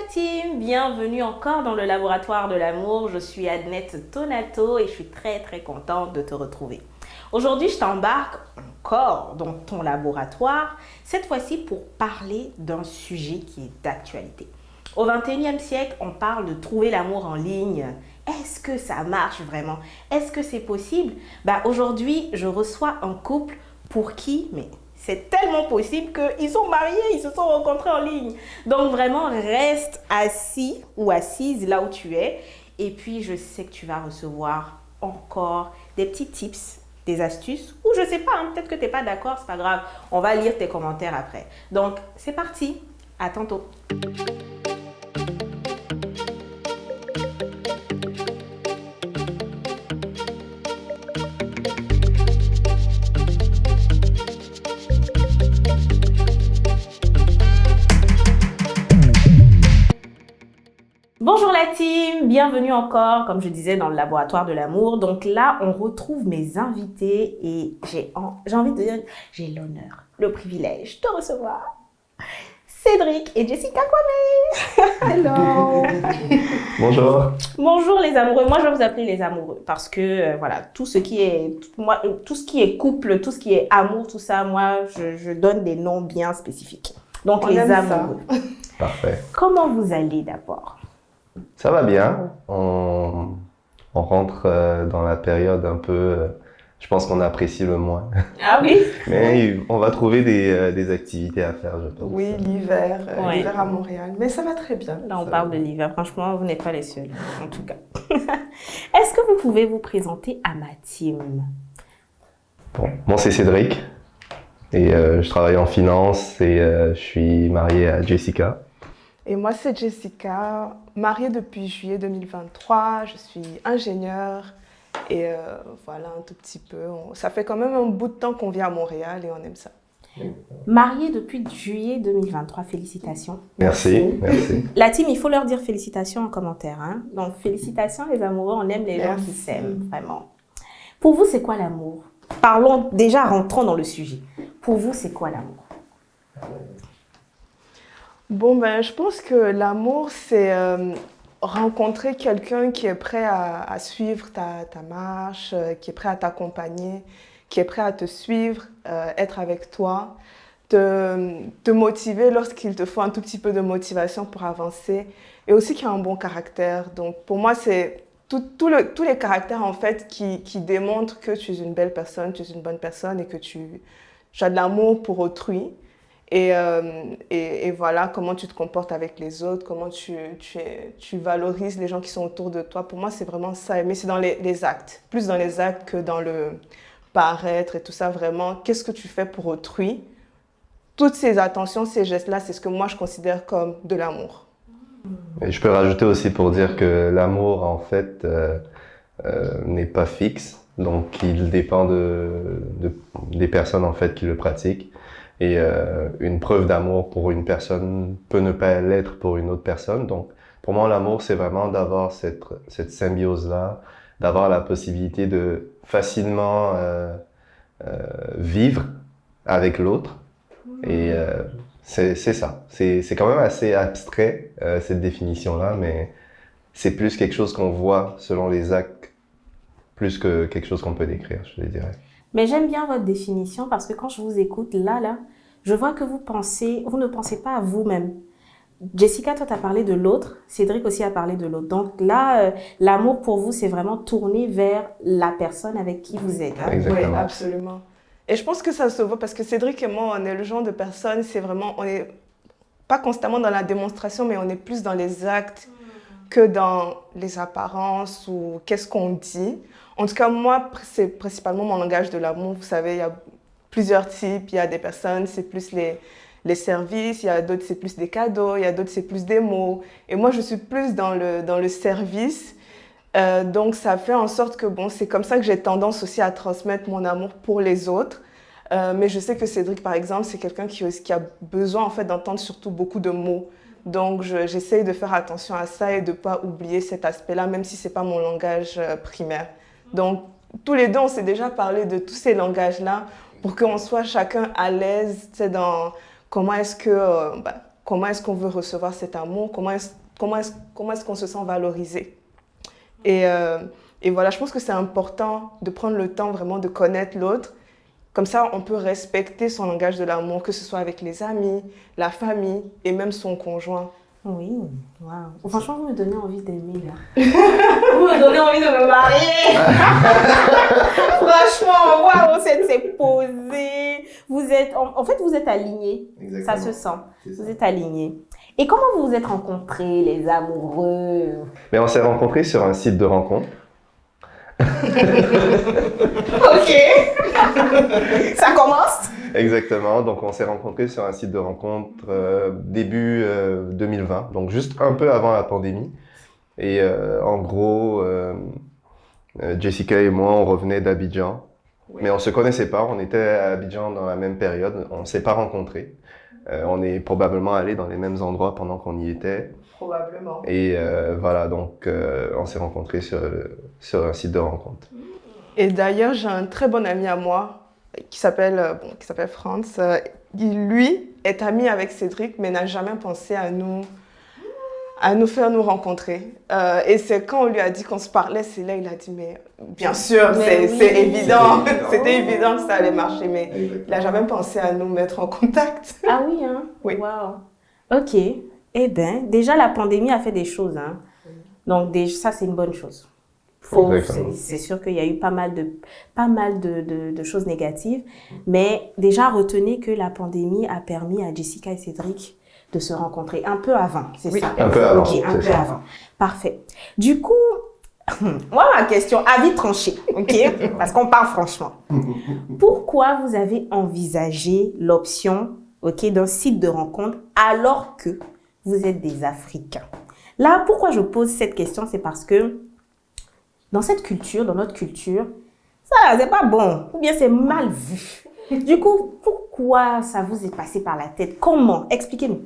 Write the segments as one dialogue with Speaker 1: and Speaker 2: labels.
Speaker 1: team, bienvenue encore dans le laboratoire de l'amour. Je suis Adnette Tonato et je suis très contente de te retrouver. Aujourd'hui, je t'embarque encore dans ton laboratoire, cette fois-ci pour parler d'un sujet qui est d'actualité. Au XXIe siècle, on parle de trouver l'amour en ligne. Est-ce que ça marche vraiment? Est-ce que c'est possible? Aujourd'hui, je reçois un couple pour qui, mais c'est tellement possible qu'ils sont mariés, ils se sont rencontrés en ligne. Donc vraiment, reste assis ou assise là où tu es. Et puis, je sais que tu vas recevoir encore des petits tips, des astuces. Ou je sais pas, peut-être que tu n'es pas d'accord, c'est pas grave. On va lire tes commentaires après. Donc, c'est parti. À tantôt. Bonjour la team, bienvenue encore, comme je disais, dans le laboratoire de l'amour. Donc là, on retrouve mes invités et j'ai envie de dire, j'ai l'honneur, le privilège de recevoir Cédric et Jessica Kwame. Hello.
Speaker 2: Bonjour.
Speaker 1: Bonjour les amoureux. Moi, je vais vous appeler les amoureux parce que voilà, tout ce qui est couple, tout ce qui est amour, tout ça, moi, je donne des noms bien spécifiques. Donc les amoureux.
Speaker 2: Parfait.
Speaker 1: Comment vous allez d'abord?
Speaker 2: Ça va bien. On rentre dans la période un peu, je pense qu'on apprécie le moins.
Speaker 1: Ah oui?
Speaker 2: Mais on va trouver des activités à faire, je pense.
Speaker 3: Oui, l'hiver à Montréal. Mais ça va très bien.
Speaker 1: Là, on parle de l'hiver. Franchement, vous n'êtes pas les seuls, en tout cas. Est-ce que vous pouvez vous présenter à ma team?
Speaker 2: Bon, moi c'est Cédric et je travaille en finance et je suis marié à Jessica.
Speaker 3: Et moi, c'est Jessica, mariée depuis juillet 2023. Je suis ingénieure et voilà un tout petit peu. Ça fait quand même un bout de temps qu'on vit à Montréal et on aime ça.
Speaker 1: Mariée depuis juillet 2023, félicitations.
Speaker 2: Merci.
Speaker 1: La team, il faut leur dire félicitations en commentaire. Hein? Donc, félicitations les amoureux, on aime les gens qui s'aiment, vraiment. Pour vous, c'est quoi l'amour? Parlons déjà, rentrons dans le sujet. Pour vous, c'est quoi l'amour?
Speaker 3: Bon, je pense que l'amour, c'est rencontrer quelqu'un qui est prêt à suivre ta marche, qui est prêt à t'accompagner, qui est prêt à te suivre, être avec toi, te motiver lorsqu'il te faut un tout petit peu de motivation pour avancer et aussi qui a un bon caractère. Donc, pour moi, c'est tous les caractères en fait qui démontrent que tu es une belle personne, tu es une bonne personne et que tu as de l'amour pour autrui. Et voilà comment tu te comportes avec les autres, comment tu valorises les gens qui sont autour de toi. Pour moi, c'est vraiment ça. Mais c'est dans les actes, plus dans les actes que dans le paraître et tout ça. Vraiment, qu'est-ce que tu fais pour autrui? Toutes ces attentions, ces gestes-là, c'est ce que moi, je considère comme de l'amour.
Speaker 2: Et je peux rajouter aussi pour dire que l'amour, en fait, n'est pas fixe. Donc, il dépend des personnes, en fait, qui le pratiquent. Et une preuve d'amour pour une personne peut ne pas l'être pour une autre personne. Donc, pour moi, l'amour, c'est vraiment d'avoir cette symbiose-là, d'avoir la possibilité de facilement vivre avec l'autre. Et c'est ça. C'est quand même assez abstrait, cette définition-là, mais c'est plus quelque chose qu'on voit selon les actes, plus que quelque chose qu'on peut décrire, je dirais.
Speaker 1: Mais j'aime bien votre définition parce que quand je vous écoute là, je vois que vous ne pensez pas à vous-même. Jessica, toi, tu as parlé de l'autre. Cédric aussi a parlé de l'autre. Donc là, l'amour pour vous, c'est vraiment tourné vers la personne avec qui vous êtes. Hein?
Speaker 2: Exactement.
Speaker 3: Oui, absolument. Et je pense que ça se voit parce que Cédric et moi, on est le genre de personnes, on est pas constamment dans la démonstration, mais on est plus dans les actes que dans les apparences ou qu'est-ce qu'on dit. En tout cas, moi, c'est principalement mon langage de l'amour. Vous savez, il y a plusieurs types. Il y a des personnes, c'est plus les services. Il y a d'autres, c'est plus des cadeaux. Il y a d'autres, c'est plus des mots. Et moi, je suis plus dans le service. Donc, ça fait en sorte que, c'est comme ça que j'ai tendance aussi à transmettre mon amour pour les autres. Mais je sais que Cédric, par exemple, c'est quelqu'un qui a besoin, en fait, d'entendre surtout beaucoup de mots. Donc, j'essaye de faire attention à ça et de ne pas oublier cet aspect-là, même si ce n'est pas mon langage primaire. Donc, tous les deux, on s'est déjà parlé de tous ces langages-là pour qu'on soit chacun à l'aise dans comment est-ce que comment est-ce qu'on veut recevoir cet amour, comment est-ce qu'on se sent valorisé. Et voilà, je pense que c'est important de prendre le temps vraiment de connaître l'autre. Comme ça, on peut respecter son langage de l'amour, que ce soit avec les amis, la famille et même son conjoint.
Speaker 1: Oui, waouh. Franchement, vous me donnez envie d'aimer, là. Vous me donnez envie de me marier. Franchement, waouh, c'est posé. Vous êtes, en fait, vous êtes alignés.
Speaker 2: Exactement.
Speaker 1: Ça se sent.
Speaker 2: C'est ça.
Speaker 1: Vous êtes alignés. Et comment vous vous êtes rencontrés, les amoureux?
Speaker 2: Mais on s'est rencontrés sur un site de rencontre.
Speaker 1: Ok. Ça commence?
Speaker 2: Exactement, donc on s'est rencontrés sur un site de rencontre début 2020, donc juste un peu avant la pandémie. Et en gros, Jessica et moi, on revenait d'Abidjan, mais on se connaissait pas, on était à Abidjan dans la même période, on s'est pas rencontrés. On est probablement allés dans les mêmes endroits pendant qu'on y était.
Speaker 3: Probablement.
Speaker 2: Et voilà, donc on s'est rencontrés sur un site de rencontre.
Speaker 3: Et d'ailleurs, j'ai un très bon ami à moi qui s'appelle Franz. Lui est ami avec Cédric, mais n'a jamais pensé à nous faire nous rencontrer. Et c'est quand on lui a dit qu'on se parlait, c'est là il a dit, mais bien sûr,
Speaker 1: Mais
Speaker 3: c'est
Speaker 1: oui.
Speaker 3: évident.
Speaker 2: C'était
Speaker 3: C'était évident que ça allait marcher, mais il n'a jamais pensé à nous mettre en contact.
Speaker 1: Ah oui, hein?
Speaker 3: Oui.
Speaker 1: Waouh. Ok. Eh bien, déjà, la pandémie a fait des choses, hein. Donc, déjà, ça, c'est une bonne chose.
Speaker 2: Exactement.
Speaker 1: C'est sûr qu'il y a eu pas mal de choses négatives, mais déjà, retenez que la pandémie a permis à Jessica et Cédric de se rencontrer un peu avant, c'est
Speaker 3: Oui.
Speaker 1: ça?
Speaker 2: Un peu avant,
Speaker 1: Ok, un
Speaker 2: c'est
Speaker 1: peu
Speaker 2: ça.
Speaker 1: avant. Parfait. Du coup, moi, ma question, avis tranché, ok? Parce qu'on parle franchement. Pourquoi vous avez envisagé l'option, ok, d'un site de rencontre alors que vous êtes des Africains? Là, pourquoi je pose cette question, c'est parce que dans cette culture, dans notre culture, ça, c'est pas bon, ou bien c'est mal vu. Du coup, pourquoi ça vous est passé par la tête? Comment? Expliquez-nous.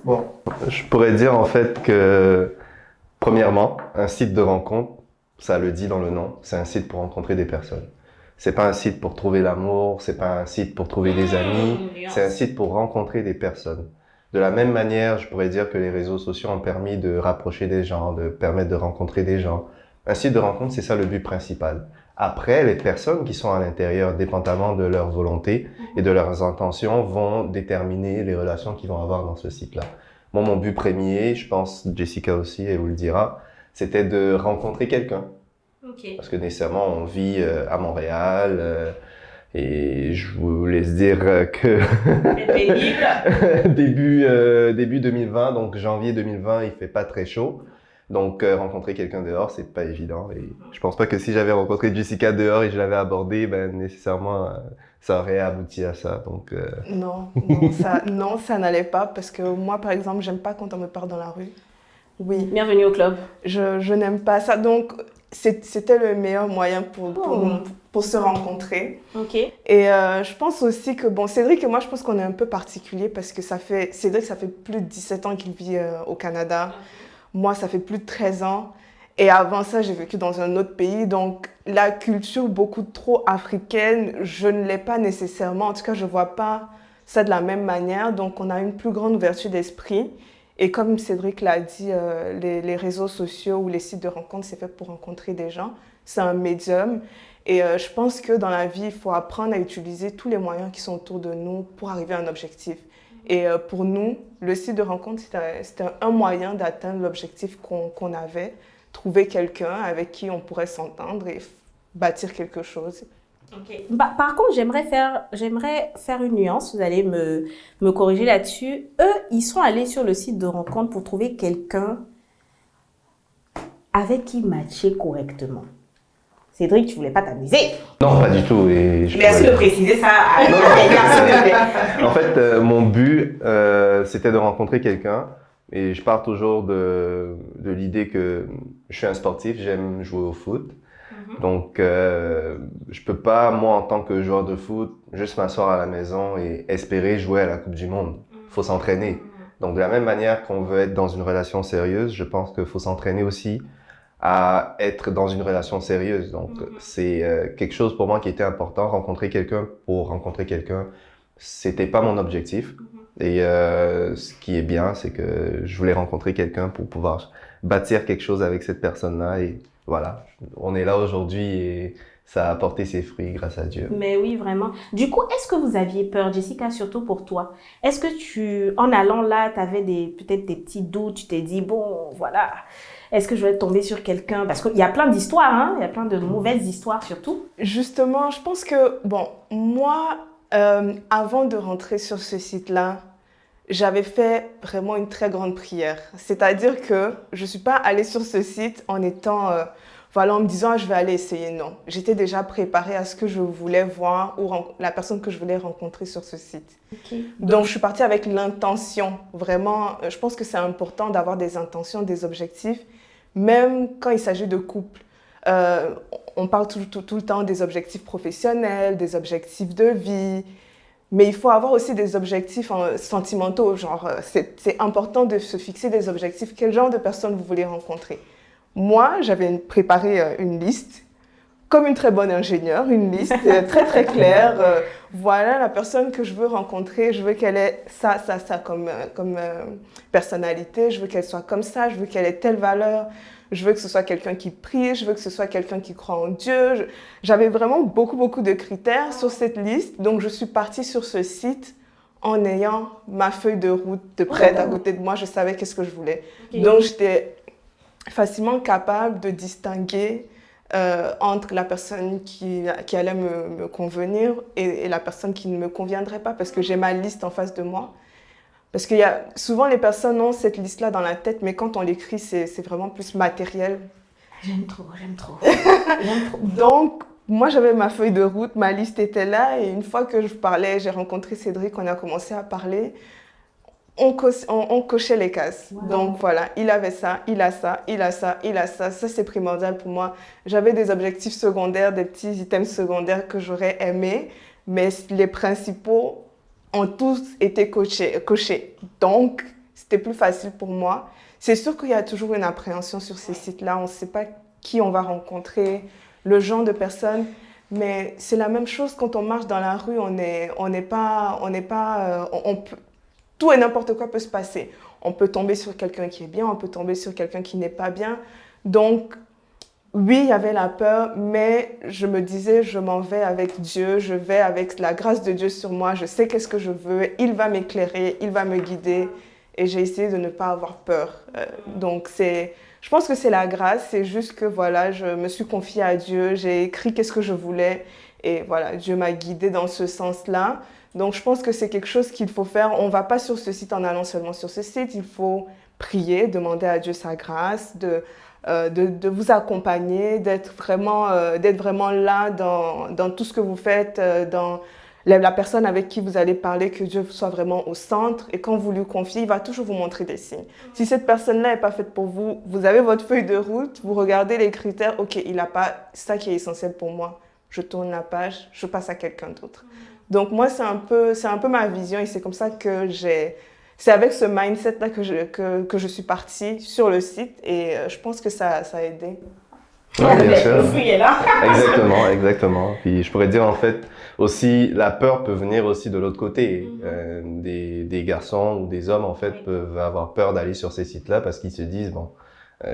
Speaker 2: Bon, je pourrais dire en fait que, premièrement, un site de rencontre, ça le dit dans le nom, c'est un site pour rencontrer des personnes. C'est pas un site pour trouver l'amour, c'est pas un site pour trouver des amis, c'est un site pour rencontrer des personnes. De la même manière, je pourrais dire que les réseaux sociaux ont permis de rapprocher des gens, de permettre de rencontrer des gens. Un site de rencontre, c'est ça le but principal. Après, les personnes qui sont à l'intérieur, dépendamment de leur volonté et de leurs intentions, vont déterminer les relations qu'ils vont avoir dans ce site-là. Moi, mon but premier, je pense Jessica aussi, elle vous le dira, c'était de rencontrer quelqu'un.
Speaker 1: Ok.
Speaker 2: Parce que nécessairement, on vit à Montréal et je vous laisse dire que début 2020, donc janvier 2020, il fait pas très chaud. Donc, rencontrer quelqu'un dehors, c'est pas évident. Et je pense pas que si j'avais rencontré Jessica dehors et je l'avais abordée, ben, nécessairement, ça aurait abouti à ça. Donc,
Speaker 3: Non, ça n'allait pas parce que moi, par exemple, j'aime pas quand on me parle dans la rue. Oui,
Speaker 1: Bienvenue au club.
Speaker 3: je n'aime pas ça. Donc, c'était le meilleur moyen pour se rencontrer.
Speaker 1: Ok.
Speaker 3: Et je pense aussi que, bon, Cédric et moi, je pense qu'on est un peu particulier parce que Cédric, ça fait plus de 17 ans qu'il vit au Canada. Moi, ça fait plus de 13 ans. Et avant ça, j'ai vécu dans un autre pays. Donc, la culture beaucoup trop africaine, je ne l'ai pas nécessairement. En tout cas, je ne vois pas ça de la même manière. Donc, on a une plus grande ouverture d'esprit. Et comme Cédric l'a dit, les réseaux sociaux ou les sites de rencontres, c'est fait pour rencontrer des gens. C'est un médium. Et je pense que dans la vie, il faut apprendre à utiliser tous les moyens qui sont autour de nous pour arriver à un objectif. Et pour nous, le site de rencontre, c'était un moyen d'atteindre l'objectif qu'on avait, trouver quelqu'un avec qui on pourrait s'entendre et bâtir quelque chose.
Speaker 1: Ok. Par contre, j'aimerais faire une nuance, vous allez me corriger là-dessus. Eux, ils sont allés sur le site de rencontre pour trouver quelqu'un avec qui matcher correctement. Cédric, tu voulais pas t'amuser?
Speaker 2: non, pas du tout. Et
Speaker 1: Merci de préciser ça.
Speaker 2: En fait, mon but, c'était de rencontrer quelqu'un. Et je pars toujours de l'idée que je suis un sportif, j'aime jouer au foot. Donc, je peux pas, moi, en tant que joueur de foot, juste m'asseoir à la maison et espérer jouer à la Coupe du Monde. Faut s'entraîner. Donc, de la même manière qu'on veut être dans une relation sérieuse, je pense qu'il faut s'entraîner aussi à être dans une relation sérieuse. Donc, c'est quelque chose pour moi qui était important. Rencontrer quelqu'un pour rencontrer quelqu'un, c'était pas mon objectif. Et ce qui est bien, c'est que je voulais rencontrer quelqu'un pour pouvoir bâtir quelque chose avec cette personne-là. Et voilà, on est là aujourd'hui et ça a apporté ses fruits grâce à Dieu.
Speaker 1: Mais oui, vraiment. Du coup, est-ce que vous aviez peur, Jessica, surtout pour toi? Est-ce que en allant là, tu avais peut-être des petits doutes, tu t'es dit, bon, voilà, est-ce que je vais tomber sur quelqu'un? Parce qu'il y a plein d'histoires, hein? Il y a plein de mauvaises histoires surtout.
Speaker 3: Justement, je pense que, bon, moi, avant de rentrer sur ce site-là, j'avais fait vraiment une très grande prière. C'est-à-dire que je ne suis pas allée sur ce site en étant, voilà, en me disant, ah, je vais aller essayer. Non, j'étais déjà préparée à ce que je voulais voir ou la personne que je voulais rencontrer sur ce site.
Speaker 1: Okay.
Speaker 3: Donc, je suis partie avec l'intention. Vraiment, je pense que c'est important d'avoir des intentions, des objectifs, même quand il s'agit de couple. On parle tout le temps des objectifs professionnels, des objectifs de vie, mais il faut avoir aussi des objectifs sentimentaux. Genre, c'est important de se fixer des objectifs. Quel genre de personne vous voulez rencontrer? Moi, j'avais préparé une liste, comme une très bonne ingénieure, une liste très très claire. Voilà la personne que je veux rencontrer, je veux qu'elle ait ça comme personnalité, je veux qu'elle soit comme ça, je veux qu'elle ait telle valeur. Je veux que ce soit quelqu'un qui prie, je veux que ce soit quelqu'un qui croit en Dieu. J'avais vraiment beaucoup de critères sur cette liste. Donc, je suis partie sur ce site en ayant ma feuille de route de prête à côté de moi. Je savais qu'est-ce que je voulais. Okay. Donc, j'étais facilement capable de distinguer entre la personne qui allait me convenir et la personne qui ne me conviendrait pas parce que j'ai ma liste en face de moi. Parce que souvent, les personnes ont cette liste-là dans la tête, mais quand on l'écrit, c'est vraiment plus matériel.
Speaker 1: J'aime trop.
Speaker 3: Donc, moi, j'avais ma feuille de route, ma liste était là, et une fois que je parlais, j'ai rencontré Cédric, on a commencé à parler, on cochait les cases. Wow. Donc, voilà, il avait ça, il a ça, il a ça, il a ça. Ça, c'est primordial pour moi. J'avais des objectifs secondaires, des petits items secondaires que j'aurais aimés, mais les principaux ont tous été cochés. Donc, c'était plus facile pour moi. C'est sûr qu'il y a toujours une appréhension sur ces sites-là. On ne sait pas qui on va rencontrer, le genre de personnes. Mais c'est la même chose quand on marche dans la rue. Tout et n'importe quoi peut se passer. On peut tomber sur quelqu'un qui est bien, on peut tomber sur quelqu'un qui n'est pas bien. Donc, oui, il y avait la peur, mais je me disais, je m'en vais avec Dieu, je vais avec la grâce de Dieu sur moi, je sais qu'est-ce que je veux, il va m'éclairer, il va me guider, et j'ai essayé de ne pas avoir peur. Donc, je pense que c'est la grâce, c'est juste que voilà, je me suis confiée à Dieu, j'ai écrit qu'est-ce que je voulais, et voilà, Dieu m'a guidée dans ce sens-là. Donc, je pense que c'est quelque chose qu'il faut faire. On ne va pas sur ce site en allant seulement sur ce site, il faut prier, demander à Dieu sa grâce, de vous accompagner, d'être vraiment là dans tout ce que vous faites, dans la personne avec qui vous allez parler, que Dieu soit vraiment au centre. Et quand vous lui confiez, il va toujours vous montrer des signes. Si cette personne-là n'est pas faite pour vous, vous avez votre feuille de route, vous regardez les critères, ok, il n'a pas ça qui est essentiel pour moi. Je tourne la page, je passe à quelqu'un d'autre. Donc moi, c'est un peu ma vision et c'est comme ça que c'est avec ce mindset-là que je suis partie sur le site et je pense que ça a aidé.
Speaker 2: Oui, bien sûr.
Speaker 1: Oui, est là.
Speaker 2: Exactement. Puis je pourrais dire en fait aussi, la peur peut venir aussi de l'autre côté. Des garçons ou des hommes en fait peuvent avoir peur d'aller sur ces sites-là parce qu'ils se disent bon,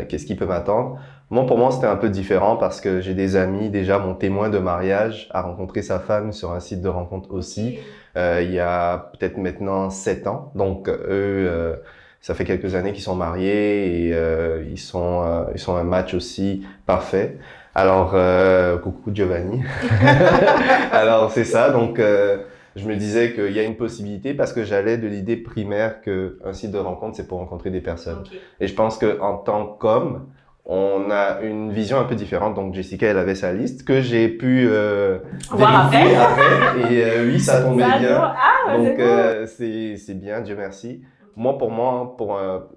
Speaker 2: qu'est-ce qui peut m'attendre? Moi, pour moi, c'était un peu différent parce que j'ai des amis, déjà mon témoin de mariage a rencontré sa femme sur un site de rencontre aussi. Il y a peut-être maintenant 7 ans. Donc, eux, ça fait quelques années qu'ils sont mariés et ils sont un match aussi parfait. Alors, coucou Giovanni. Alors, c'est ça. Donc, je me disais qu'il y a une possibilité parce que j'allais de l'idée primaire qu'un site de rencontre, c'est pour rencontrer des personnes. Okay. Et je pense qu'en tant qu'homme, on a une vision un peu différente. Donc, Jessica, elle avait sa liste que j'ai pu vérifier après. Et oui, ça tombait bien. Donc, c'est bien, Dieu merci. Moi,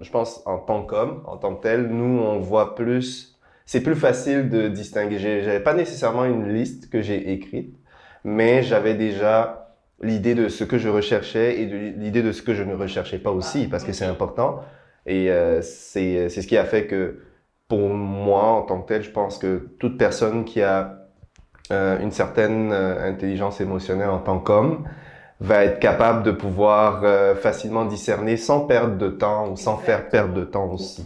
Speaker 2: je pense en tant qu'homme, en tant que tel, nous, on voit plus... C'est plus facile de distinguer. J'avais pas nécessairement une liste que j'ai écrite, mais j'avais déjà l'idée de ce que je recherchais et l'idée de ce que je ne recherchais pas aussi, parce que c'est important. Et c'est ce qui a fait que, pour moi, en tant que tel, je pense que toute personne qui a une certaine intelligence émotionnelle en tant qu'homme va être capable de pouvoir facilement discerner sans perdre de temps ou sans faire perdre de temps aussi.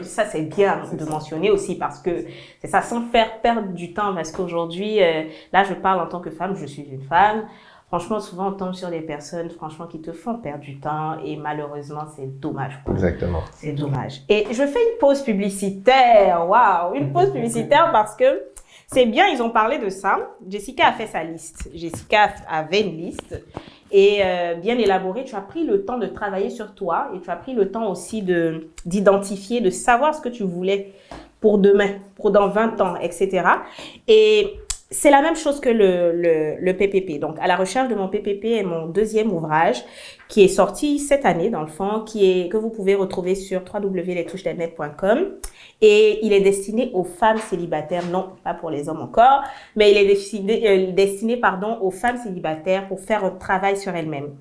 Speaker 1: Ça, c'est bien de mentionner aussi parce que c'est ça, sans faire perdre du temps. Parce qu'aujourd'hui, là, je parle en tant que femme, je suis une femme. Franchement, souvent, on tombe sur des personnes, franchement, qui te font perdre du temps et malheureusement, c'est dommage.
Speaker 2: Exactement.
Speaker 1: C'est dommage. Et je fais une pause publicitaire. Waouh, une pause publicitaire parce que c'est bien, ils ont parlé de ça. Jessica a fait sa liste. Jessica avait une liste et bien élaborée. Tu as pris le temps de travailler sur toi et tu as pris le temps aussi d'identifier, de savoir ce que tu voulais pour demain, pour dans 20 ans, etc. Et c'est la même chose que le PPP. Donc, à la recherche de mon PPP est mon deuxième ouvrage qui est sorti cette année, dans le fond, que vous pouvez retrouver sur www.lestouchesdesnet.com. Et il est destiné aux femmes célibataires, non, pas pour les hommes encore, mais il est destiné aux femmes célibataires pour faire un travail sur elles-mêmes.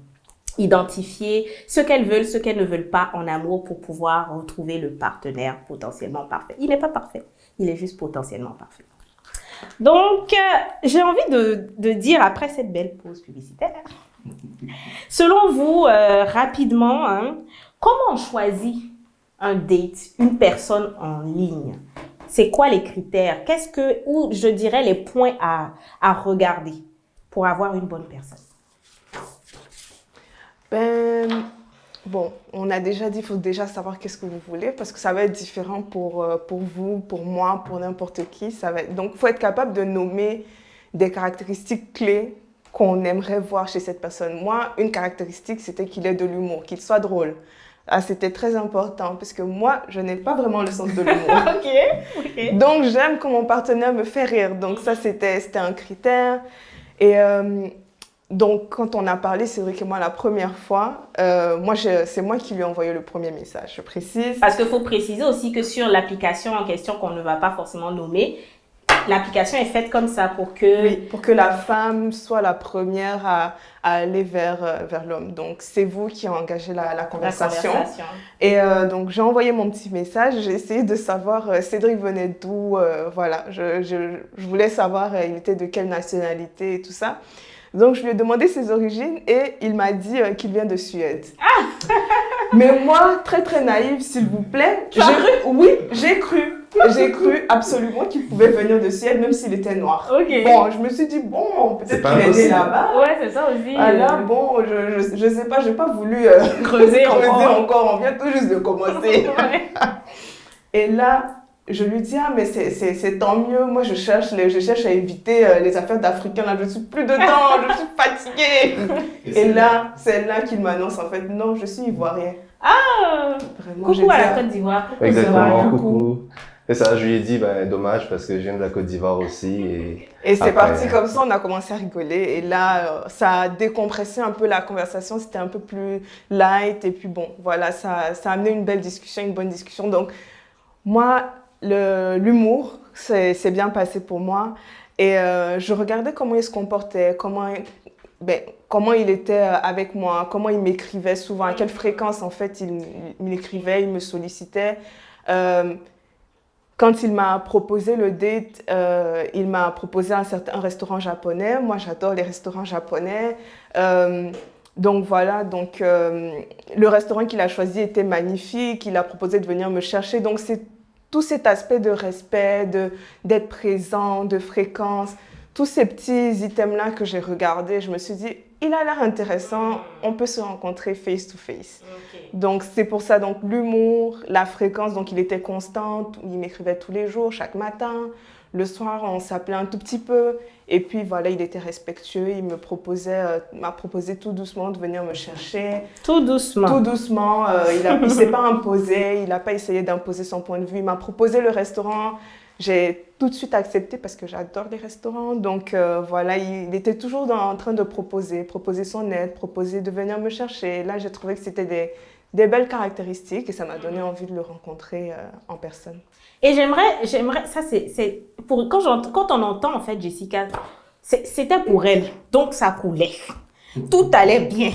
Speaker 1: Identifier ce qu'elles veulent, ce qu'elles ne veulent pas en amour pour pouvoir retrouver le partenaire potentiellement parfait. Il n'est pas parfait, il est juste potentiellement parfait. Donc, j'ai envie de dire, après cette belle pause publicitaire, selon vous, rapidement, comment on choisit un date, une personne en ligne? C'est quoi les critères? Ou je dirais les points à regarder pour avoir une bonne personne?
Speaker 3: Bon, on a déjà dit, il faut déjà savoir qu'est-ce que vous voulez parce que ça va être différent pour vous, pour moi, pour n'importe qui. Donc, il faut être capable de nommer des caractéristiques clés qu'on aimerait voir chez cette personne. Moi, une caractéristique, c'était qu'il ait de l'humour, qu'il soit drôle. Ah, c'était très important parce que moi, je n'ai pas vraiment le sens de l'humour.
Speaker 1: Ok.
Speaker 3: Donc, j'aime que mon partenaire me fait rire. Donc, ça, c'était un critère. Et donc, quand on a parlé, c'est vrai que moi, la première fois, c'est moi qui lui ai envoyé le premier message, je précise.
Speaker 1: Parce qu'il faut préciser aussi que sur l'application en question qu'on ne va pas forcément nommer, l'application est faite comme ça pour que
Speaker 3: la femme soit la première à aller vers l'homme. Donc, c'est vous qui avez engagé la conversation. Et donc, j'ai envoyé mon petit message. J'ai essayé de savoir Cédric venait d'où. Voilà, je voulais savoir il était de quelle nationalité et tout ça. Donc, je lui ai demandé ses origines et il m'a dit qu'il vient de Suède. Ah! Mais moi, très très naïve, s'il vous plaît, oui, j'ai cru absolument qu'il pouvait venir de Suède, même s'il était noir.
Speaker 1: Okay.
Speaker 3: Bon, je me suis dit, bon, peut-être qu'il est né là-bas.
Speaker 1: Ouais, c'est ça aussi.
Speaker 3: Alors, bon, je sais pas, j'ai pas voulu
Speaker 1: creuser
Speaker 3: encore. On vient tout juste de commencer.
Speaker 1: Ouais.
Speaker 3: Et là, je lui dis, mais c'est tant mieux. Moi, je cherche à éviter les affaires d'Africains. Là, je suis plus dedans, je suis fatiguée. Et là, c'est là qu'il m'annonce, en fait, non, je suis ivoirien.
Speaker 1: Ah! Vraiment, coucou à la Côte d'Ivoire.
Speaker 2: Exactement, coucou. Et ça, je lui ai dit, dommage parce que je viens de la Côte d'Ivoire aussi.
Speaker 3: Et c'est parti comme ça, on a commencé à rigoler. Et là, ça a décompressé un peu la conversation, c'était un peu plus light. Et puis bon, voilà, ça a amené une belle discussion, une bonne discussion. Donc, moi, l'humour, c'est bien passé pour moi. Et je regardais comment il se comportait, comment il était avec moi, comment il m'écrivait souvent, à quelle fréquence en fait il m'écrivait, il me sollicitait. Quand il m'a proposé le date, il m'a proposé un restaurant japonais. Moi, j'adore les restaurants japonais. Donc voilà, le restaurant qu'il a choisi était magnifique. Il a proposé de venir me chercher. Donc c'est tout cet aspect de respect, d'être présent, de fréquence. Tous ces petits items-là que j'ai regardés, je me suis dit, il a l'air intéressant, on peut se rencontrer face to face. Okay. Donc, c'est pour ça, donc l'humour, la fréquence, donc il était constant, il m'écrivait tous les jours, chaque matin. Le soir, on s'appelait un tout petit peu. Et puis, voilà, il était respectueux, il m'a proposé tout doucement de venir me chercher.
Speaker 1: Tout doucement?
Speaker 3: Tout doucement, il ne s'est pas imposé, il n'a pas essayé d'imposer son point de vue. Il m'a proposé le restaurant. J'ai tout de suite accepté parce que j'adore les restaurants. Donc voilà, il était toujours en train de proposer son aide, proposer de venir me chercher. Là, j'ai trouvé que c'était des belles caractéristiques et ça m'a donné envie de le rencontrer en personne.
Speaker 1: Et j'aimerais, ça c'est pour quand on entend en fait Jessica, c'était pour elle, donc ça coulait. Tout allait bien.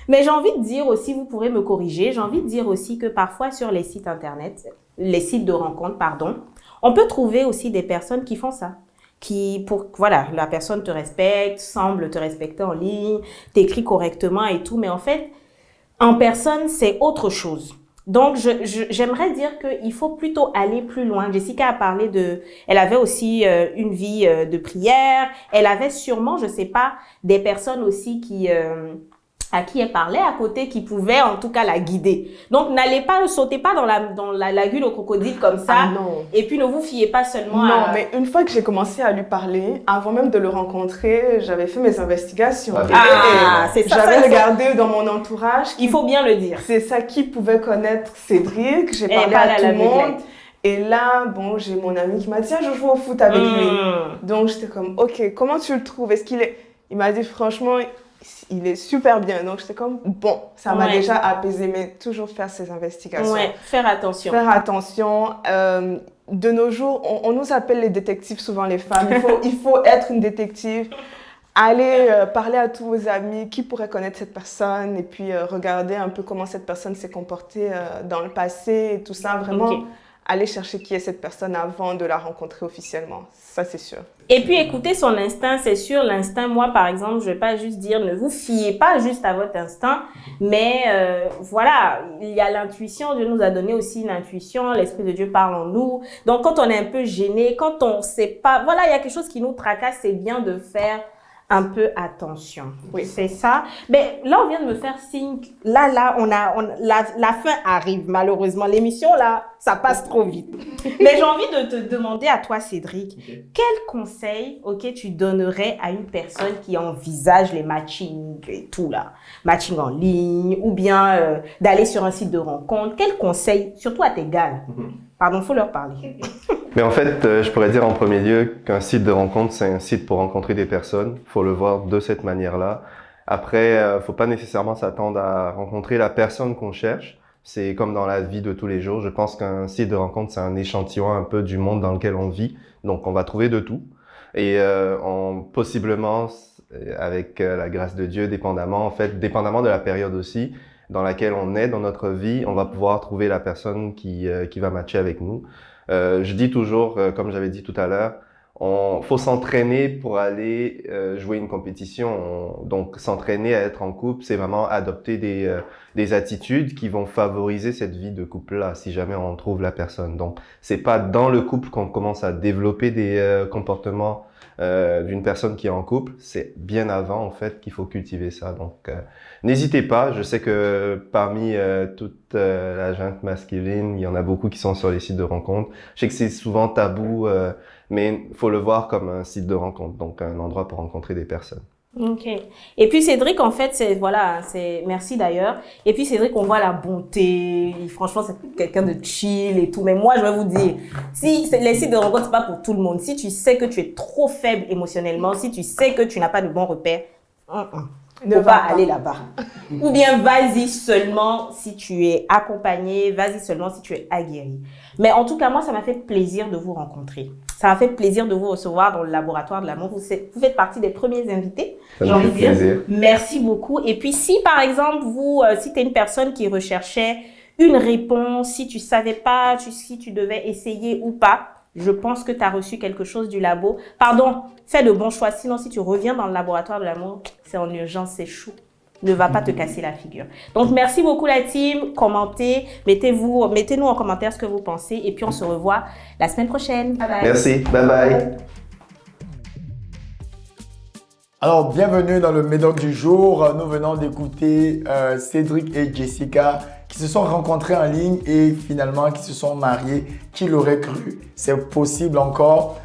Speaker 1: Mais j'ai envie de dire aussi, vous pourrez me corriger, j'ai envie de dire aussi que parfois sur les sites internet, les sites de rencontres, pardon, on peut trouver aussi des personnes qui font ça, voilà, la personne te respecte, semble te respecter en ligne, t'écrit correctement et tout, mais en fait, en personne, c'est autre chose. Donc, j'aimerais dire qu'il faut plutôt aller plus loin. Jessica a parlé elle avait aussi une vie de prière. Elle avait sûrement, je sais pas, des personnes aussi à qui elle parlait à côté, qui pouvaient en tout cas la guider. Donc, ne sautez pas dans la lagune au crocodile comme ça.
Speaker 3: Ah non.
Speaker 1: Et puis, ne vous fiez pas seulement
Speaker 3: Non, mais une fois que j'ai commencé à lui parler, avant même de le rencontrer, j'avais fait mes investigations.
Speaker 1: C'est ça.
Speaker 3: J'avais regardé dans mon entourage.
Speaker 1: Il faut bien le dire.
Speaker 3: C'est ça, qui pouvait connaître Cédric. J'ai parlé à tout le monde. Et là, bon, j'ai mon ami qui m'a dit, je joue au foot avec lui. Donc, j'étais comme, ok, comment tu le trouves? Il m'a dit, franchement, il est super bien. Donc, j'étais comme, bon, ça m'a déjà apaisé, mais toujours faire ses investigations.
Speaker 1: Ouais, faire attention.
Speaker 3: Faire attention. De nos jours, on nous appelle les détectives, souvent les femmes. Il faut être une détective. Allez parler à tous vos amis qui pourraient connaître cette personne et puis regarder un peu comment cette personne s'est comportée dans le passé et tout ça. Vraiment, aller chercher qui est cette personne avant de la rencontrer officiellement. Ça, c'est sûr.
Speaker 1: Et puis, écoutez son instinct, c'est sûr. L'instinct, moi, par exemple, je ne vais pas juste dire, ne vous fiez pas juste à votre instinct, mais voilà, il y a l'intuition. Dieu nous a donné aussi une intuition. L'Esprit de Dieu parle en nous. Donc, quand on est un peu gêné, quand on ne sait pas, voilà, il y a quelque chose qui nous tracasse, c'est bien de faire un peu attention. Oui, c'est ça. Mais là, on vient de me faire signe. Là, la fin arrive, malheureusement. L'émission, là, ça passe trop vite. Mais j'ai envie de te demander à toi, Cédric, quel conseil, tu donnerais à une personne qui envisage les matchings et tout, là, matching en ligne, ou bien d'aller sur un site de rencontre? Quel conseil, surtout à tes gars? Pardon, il faut leur parler.
Speaker 2: Mais en fait, je pourrais dire en premier lieu qu'un site de rencontre, c'est un site pour rencontrer des personnes. Il faut le voir de cette manière-là. Après, faut pas nécessairement s'attendre à rencontrer la personne qu'on cherche. C'est comme dans la vie de tous les jours. Je pense qu'un site de rencontre, c'est un échantillon un peu du monde dans lequel on vit. Donc, on va trouver de tout. Et possiblement, avec la grâce de Dieu, dépendamment de la période aussi, dans laquelle on est dans notre vie, on va pouvoir trouver la personne qui va matcher avec nous. Je dis toujours, comme j'avais dit tout à l'heure, faut s'entraîner pour aller jouer une compétition. Donc, s'entraîner à être en couple, c'est vraiment adopter des attitudes qui vont favoriser cette vie de couple-là, si jamais on trouve la personne. Donc, c'est pas dans le couple qu'on commence à développer des comportements d'une personne qui est en couple. C'est bien avant, en fait, qu'il faut cultiver ça. Donc, n'hésitez pas. Je sais que parmi toute la junte masculine, il y en a beaucoup qui sont sur les sites de rencontres. Je sais que c'est souvent tabou, mais il faut le voir comme un site de rencontre, donc un endroit pour rencontrer des personnes.
Speaker 1: Ok. Et puis Cédric, en fait, merci d'ailleurs. Et puis Cédric, on voit la bonté. Franchement, c'est quelqu'un de chill et tout. Mais moi, je vais vous dire, si les sites de rencontre, c'est pas pour tout le monde. Si tu sais que tu es trop faible émotionnellement, si tu sais que tu n'as pas de bons repères, ne va pas aller là-bas. Ou bien vas-y seulement si tu es accompagné, vas-y seulement si tu es aguerri. Mais en tout cas, moi, ça m'a fait plaisir de vous rencontrer. Ça m'a fait plaisir de vous recevoir dans le laboratoire de l'amour. Vous faites partie des premiers invités.
Speaker 2: Ça me fait plaisir.
Speaker 1: Merci beaucoup. Et puis, si par exemple, si tu es une personne qui recherchait une réponse, si tu savais pas, si tu devais essayer ou pas, je pense que tu as reçu quelque chose du labo. Pardon, fais de bons choix. Sinon, si tu reviens dans le laboratoire de l'amour, c'est en urgence, c'est chou. Ne va pas te casser la figure. Donc, merci beaucoup la team. Commentez, mettez-nous en commentaire ce que vous pensez. Et puis, on se revoit la semaine prochaine. Bye bye.
Speaker 2: Merci. Bye bye.
Speaker 4: Alors, bienvenue dans le Médoc du jour. Nous venons d'écouter Cédric et Jessica qui se sont rencontrés en ligne et finalement qui se sont mariés. Qui l'aurait cru? C'est possible encore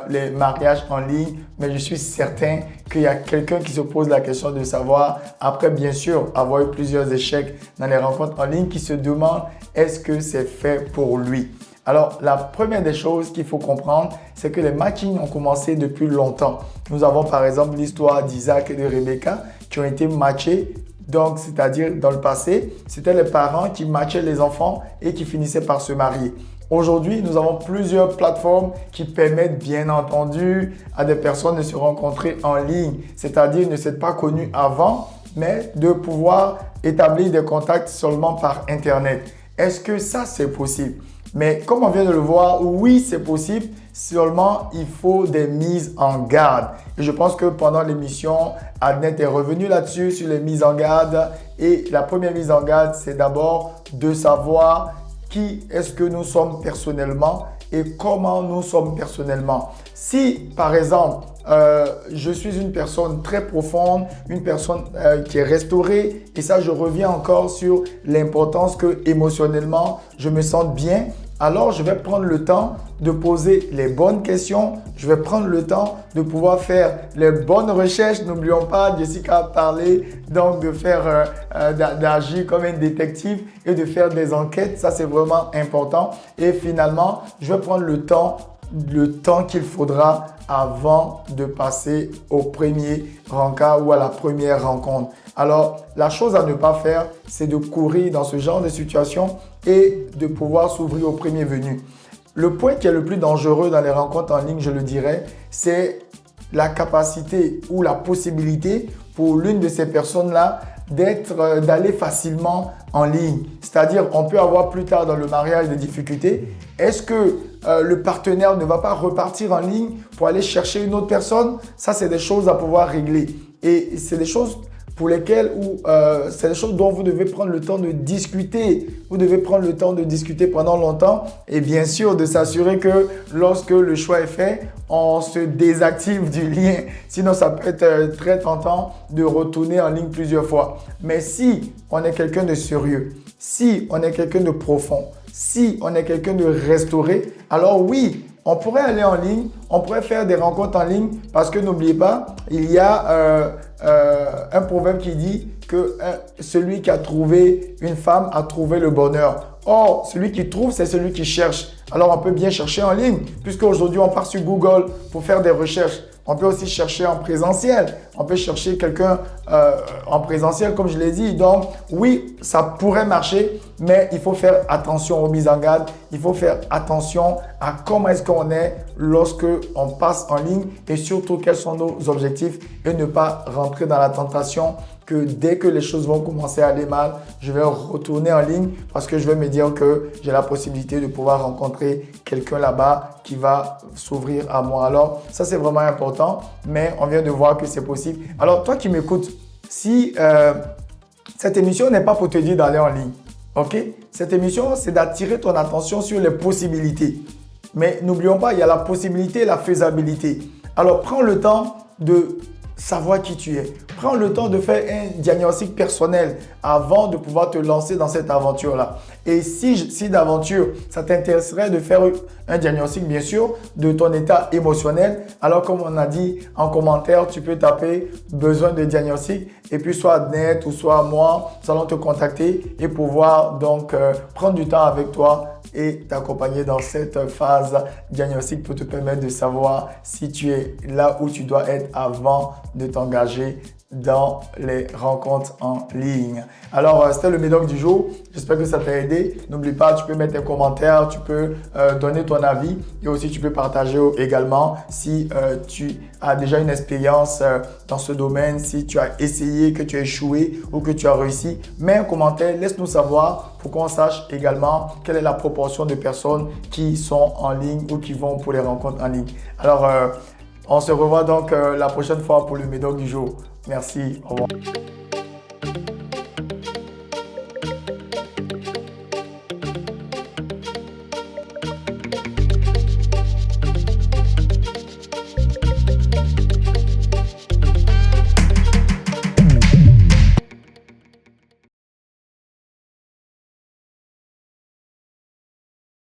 Speaker 4: les mariages en ligne, mais je suis certain qu'il y a quelqu'un qui se pose la question de savoir, après bien sûr avoir eu plusieurs échecs dans les rencontres en ligne, qui se demande est-ce que c'est fait pour lui? Alors, la première des choses qu'il faut comprendre, c'est que les matchings ont commencé depuis longtemps. Nous avons par exemple l'histoire d'Isaac et de Rebecca qui ont été matchés. Donc, c'est-à-dire dans le passé, c'était les parents qui matchaient les enfants et qui finissaient par se marier. Aujourd'hui, nous avons plusieurs plateformes qui permettent bien entendu à des personnes de se rencontrer en ligne, c'est-à-dire ne s'être pas connues avant, mais de pouvoir établir des contacts seulement par Internet. Est-ce que ça, c'est possible? Mais comme on vient de le voir, oui, c'est possible, seulement il faut des mises en garde. Et je pense que pendant l'émission, Adnet est revenu là-dessus, sur les mises en garde. Et la première mise en garde, c'est d'abord de savoir qui est-ce que nous sommes personnellement et comment nous sommes personnellement. Si, par exemple, je suis une personne très profonde, une personne qui est restaurée, et ça, je reviens encore sur l'importance que émotionnellement, je me sente bien, alors je vais prendre le temps de poser les bonnes questions, je vais prendre le temps de pouvoir faire les bonnes recherches. N'oublions pas, Jessica a parlé donc de faire, d'agir comme un détective et de faire des enquêtes. Ça, c'est vraiment important. Et finalement, je vais prendre le temps qu'il faudra avant de passer au premier rencard ou à la première rencontre. Alors, la chose à ne pas faire, c'est de courir dans ce genre de situation et de pouvoir s'ouvrir au premier venu. Le point qui est le plus dangereux dans les rencontres en ligne, je le dirais, c'est la capacité ou la possibilité pour l'une de ces personnes-là d'aller facilement en ligne. C'est-à-dire, on peut avoir plus tard dans le mariage des difficultés. Est-ce que le partenaire ne va pas repartir en ligne pour aller chercher une autre personne? Ça, c'est des choses à pouvoir régler. Et c'est des choses pour lesquelles c'est des choses dont vous devez prendre le temps de discuter. Vous devez prendre le temps de discuter pendant longtemps et bien sûr de s'assurer que lorsque le choix est fait, on se désactive du lien. Sinon, ça peut être très tentant de retourner en ligne plusieurs fois. Mais si on est quelqu'un de sérieux, si on est quelqu'un de profond, si on est quelqu'un de restauré, alors oui, on pourrait aller en ligne, on pourrait faire des rencontres en ligne parce que n'oubliez pas, il y a un proverbe qui dit que celui qui a trouvé une femme a trouvé le bonheur. Or, celui qui trouve, c'est celui qui cherche. Alors, on peut bien chercher en ligne puisqu'aujourd'hui, on part sur Google pour faire des recherches. On peut aussi chercher en présentiel. On peut chercher quelqu'un en présentiel, comme je l'ai dit. Donc, oui, ça pourrait marcher, mais il faut faire attention aux mises en garde. Il faut faire attention à comment est-ce qu'on est lorsque on passe en ligne et surtout quels sont nos objectifs et ne pas rentrer dans la tentation que dès que les choses vont commencer à aller mal, je vais retourner en ligne parce que je vais me dire que j'ai la possibilité de pouvoir rencontrer quelqu'un là-bas qui va s'ouvrir à moi. Alors, ça, c'est vraiment important, mais on vient de voir que c'est possible. Alors, toi qui m'écoutes, si cette émission n'est pas pour te dire d'aller en ligne, ok? Cette émission, c'est d'attirer ton attention sur les possibilités. Mais n'oublions pas, il y a la possibilité et la faisabilité. Alors, prends le temps de savoir qui tu es. Prends le temps de faire un diagnostic personnel avant de pouvoir te lancer dans cette aventure-là. Et si d'aventure, ça t'intéresserait de faire un diagnostic, bien sûr, de ton état émotionnel, alors comme on a dit en commentaire, tu peux taper « besoin de diagnostic » et puis soit Adnet ou soit moi, nous allons te contacter et pouvoir donc prendre du temps avec toi et t'accompagner dans cette phase diagnostique pour te permettre de savoir si tu es là où tu dois être avant de t'engager dans les rencontres en ligne. Alors, c'était le médoc du jour. J'espère que ça t'a aidé. N'oublie pas, tu peux mettre un commentaire, tu peux donner ton avis et aussi tu peux partager également si tu as déjà une expérience dans ce domaine, si tu as essayé, que tu as échoué ou que tu as réussi. Mets un commentaire, laisse-nous savoir pour qu'on sache également quelle est la proportion de personnes qui sont en ligne ou qui vont pour les rencontres en ligne. Alors, on se revoit donc la prochaine fois pour le médoc du jour. Merci, au revoir.